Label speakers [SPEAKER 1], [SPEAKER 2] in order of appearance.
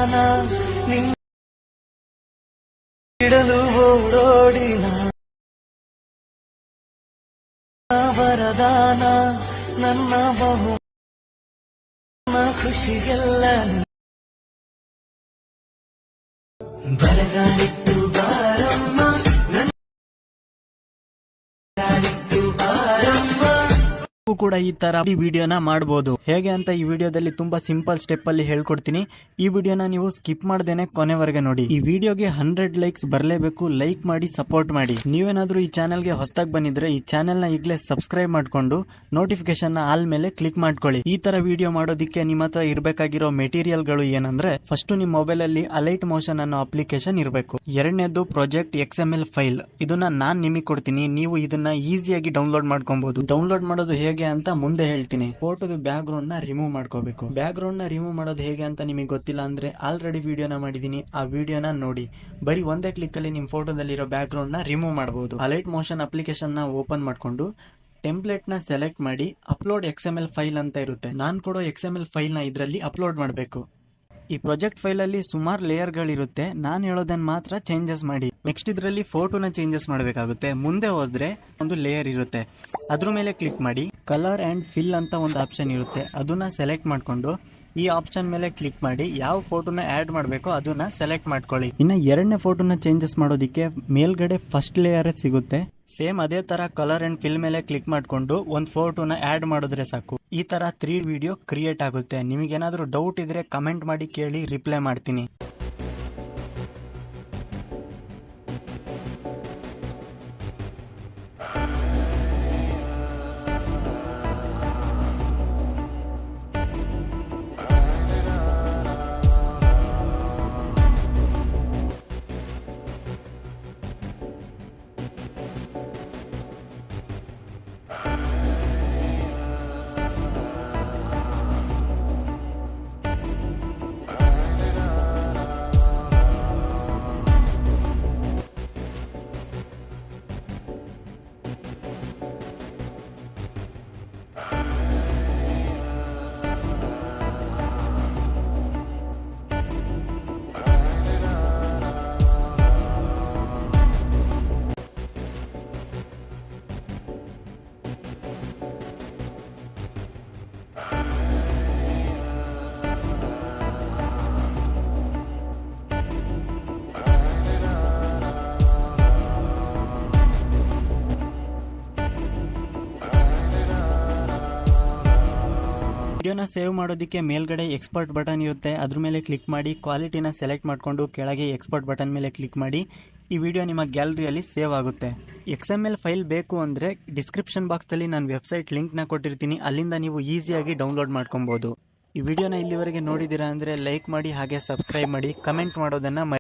[SPEAKER 1] ವರದಾನ ನಿಡಲು ಓಡೋಡಿನ ವರದಾನ ನನ್ನ ಬಹು ಖುಷಿಗೆಲ್ಲ ಬರಗಾಲಿತ್ತು ಬಾರಮ್ಮ
[SPEAKER 2] ನೀವು ಕೂಡ ಈ ತರ ವಿಡಿಯೋನ ಮಾಡಬಹುದು. ಹೇಗೆ ಅಂತ ಈ ವಿಡಿಯೋದಲ್ಲಿ ತುಂಬಾ ಸಿಂಪಲ್ ಸ್ಟೆಪ್ ಅಲ್ಲಿ ಹೇಳ್ಕೊಡ್ತೀನಿ. ಈ ವಿಡಿಯೋನ ನೀವು ಸ್ಕಿಪ್ ಮಾಡದೇನೆ ಕೊನೆವರೆಗೆ ನೋಡಿ. ಈ ವಿಡಿಯೋಗೆ 100 ಲೈಕ್ಸ್ ಬರಲೇಬೇಕು. ಲೈಕ್ ಮಾಡಿ ಸಪೋರ್ಟ್ ಮಾಡಿ. ನೀವೇನಾದ್ರೂ ಈ ಚಾನೆಲ್ಗೆ ಹೊಸದಾಗಿ ಬಂದಿದ್ರೆ ಈ ಚಾನೆಲ್ ನ ಈಗಲೇ ಸಬ್ಸ್ಕ್ರೈಬ್ ಮಾಡ್ಕೊಂಡು ನೋಟಿಫಿಕೇಶನ್ ನ ಆಲ್ ಮೇಲೆ ಕ್ಲಿಕ್ ಮಾಡ್ಕೊಳ್ಳಿ. ಈ ತರ ವಿಡಿಯೋ ಮಾಡೋದಕ್ಕೆ ನಿಮ್ಮ ಹತ್ರ ಇರಬೇಕಾಗಿರೋ ಮೆಟೀರಿಯಲ್ ಗಳು ಏನಂದ್ರೆ, ಫಸ್ಟ್ ನಿಮ್ಮ ಮೊಬೈಲ್ ಅಲ್ಲಿ ಅಲೈಟ್ ಮೋಷನ್ ಅನ್ನೋ ಅಪ್ಲಿಕೇಶನ್ ಇರಬೇಕು. ಎರಡನೇದು ಪ್ರಾಜೆಕ್ಟ್ XML ಫೈಲ್. ಇದನ್ನ ನಾನ್ ನಿಮಗೆ ಕೊಡ್ತೀನಿ. ನೀವು ಇದನ್ನ ಈಸಿಯಾಗಿ ಡೌನ್ಲೋಡ್ ಮಾಡ್ಕೊಬಹುದು. ಡೌನ್ಲೋಡ್ ಮಾಡೋದು ಹೇಗೆ ಅಂತ ಮುಂದೆ ಹೇಳ್ತೀನಿ. ಫೋಟೋದ ಬ್ಯಾಕ್ ಗ್ರೌಂಡ್ ನ ರಿಮೂವ್ ಮಾಡ್ಕೋಬೇಕು. ಬ್ಯಾಕ್ ಗ್ರೌಂಡ್ ನ ರಿಮೂವ್ ಮಾಡೋದು ಹೇಗೆ ಅಂತ ನಿಮಗೆ ಗೊತ್ತಿಲ್ಲ ಅಂದ್ರೆ ಆಲ್ರೆಡಿ ವಿಡಿಯೋನ ಮಾಡಿದೀನಿ, ಆ ವಿಡಿಯೋನ ನೋಡಿ. ಬರೀ ಒಂದೇ ಕ್ಲಿಕ್ ಅಲ್ಲಿ ನಿಮ್ ಫೋಟೋದಲ್ಲಿರೋ ಬ್ಯಾಕ್ ಗ್ರೌಂಡ್ ನ ರಿಮೂವ್ ಮಾಡಬಹುದು. ಅಲೈಟ್ ಮೋಷನ್ ಅಪ್ಲಿಕೇಶನ್ ನ ಓಪನ್ ಮಾಡ್ಕೊಂಡು ಟೆಂಪ್ಲೇಟ್ ನ ಸೆಲೆಕ್ಟ್ ಮಾಡಿ ಅಪ್ಲೋಡ್ XML ಫೈಲ್ ಅಂತ ಇರುತ್ತೆ. ನಾನ್ ಕೊಡೋ XML ಫೈಲ್ ನ ಇದರಲ್ಲಿ ಅಪ್ಲೋಡ್ ಮಾಡಬೇಕು. ಈ ಪ್ರಾಜೆಕ್ಟ್ ಫೈಲ್ ಅಲ್ಲಿ ಸುಮಾರು ಲೇಯರ್ ಗಳಿರುತ್ತೆ. ನಾನು ಹೇಳೋದನ್ನ ಮಾತ್ರ ಚೇಂಜಸ್ ಮಾಡಿ. ನೆಕ್ಸ್ಟ್ ಇದರಲ್ಲಿ ಫೋಟೋನ ಚೇಂಜಸ್ ಮಾಡಬೇಕಾಗುತ್ತೆ. ಮುಂದೆ ಹೋದ್ರೆ ಒಂದು ಲೇಯರ್ ಇರುತ್ತೆ, ಅದ್ರ ಮೇಲೆ ಕ್ಲಿಕ್ ಮಾಡಿ ಕಲರ್ ಅಂಡ್ ಫಿಲ್ ಅಂತ ಒಂದು ಆಪ್ಷನ್ ಇರುತ್ತೆ. ಅದನ್ನ ಸೆಲೆಕ್ಟ್ ಮಾಡ್ಕೊಂಡು ಈ ಆಪ್ಷನ್ ಮೇಲೆ ಕ್ಲಿಕ್ ಮಾಡಿ ಯಾವ ಫೋಟೋನ ಆಡ್ ಮಾಡಬೇಕೋ ಅದನ್ನ ಸೆಲೆಕ್ಟ್ ಮಾಡ್ಕೊಳ್ಳಿ. ಇನ್ನು ಎರಡನೇ ಫೋಟೋನ ಚೇಂಜಸ್ ಮಾಡೋದಿಕ್ಕೆ ಮೇಲ್ಗಡೆ ಫಸ್ಟ್ ಲೇಯರ್ ಸಿಗುತ್ತೆ. ಸೇಮ್ ಅದೇ ತರ ಕಲರ್ ಅಂಡ್ ಫಿಲ್ ಮೇಲೆ ಕ್ಲಿಕ್ ಮಾಡ್ಕೊಂಡು ಒಂದು ಫೋಟೋನ ಆಡ್ ಮಾಡಿದ್ರೆ ಸಾಕು. ಈ ತರ 3 ವಿಡಿಯೋ ಕ್ರಿಯೇಟ್ ಆಗುತ್ತೆ. ನಿಮಗೇನಾದ್ರೂ ಡೌಟ್ ಇದ್ರೆ ಕಮೆಂಟ್ ಮಾಡಿ ಕೇಳಿ, ರಿಪ್ಲೈ ಮಾಡ್ತೀನಿ. ವಿಡಿಯೋನ ಸೇವ್ ಮಾಡೋದಕ್ಕೆ ಮೇಲ್ಗಡೆ ಎಕ್ಸ್ಪೋರ್ಟ್ ಬಟನ್ ಇರುತ್ತೆ. ಅದ್ರ ಮೇಲೆ ಕ್ಲಿಕ್ ಮಾಡಿ ಕ್ವಾಲಿಟಿನ ಸೆಲೆಕ್ಟ್ ಮಾಡಿಕೊಂಡು ಕೆಳಗೆ ಎಕ್ಸ್ಪೋರ್ಟ್ ಬಟನ್ ಮೇಲೆ ಕ್ಲಿಕ್ ಮಾಡಿ. ಈ ವಿಡಿಯೋ ನಿಮ್ಮ ಗ್ಯಾಲರಿಯಲ್ಲಿ ಸೇವ್ ಆಗುತ್ತೆ. XML ಫೈಲ್ ಬೇಕು ಅಂದ್ರೆ ಡಿಸ್ಕ್ರಿಪ್ಷನ್ ಬಾಕ್ಸ್ ಅಲ್ಲಿ ನಾನು ವೆಬ್ಸೈಟ್ ಲಿಂಕ್ ನ ಕೊಟ್ಟಿರ್ತೀನಿ, ಅಲ್ಲಿಂದ ನೀವು ಈಸಿಯಾಗಿ ಡೌನ್ಲೋಡ್ ಮಾಡ್ಕೊಬಹುದು. ಈ ವಿಡಿಯೋನ ಇಲ್ಲಿವರೆಗೆ ನೋಡಿದೀರಾ ಅಂದ್ರೆ ಲೈಕ್ ಮಾಡಿ, ಹಾಗೆ ಸಬ್ಸ್ಕ್ರೈಬ್ ಮಾಡಿ, ಕಮೆಂಟ್ ಮಾಡೋದನ್ನ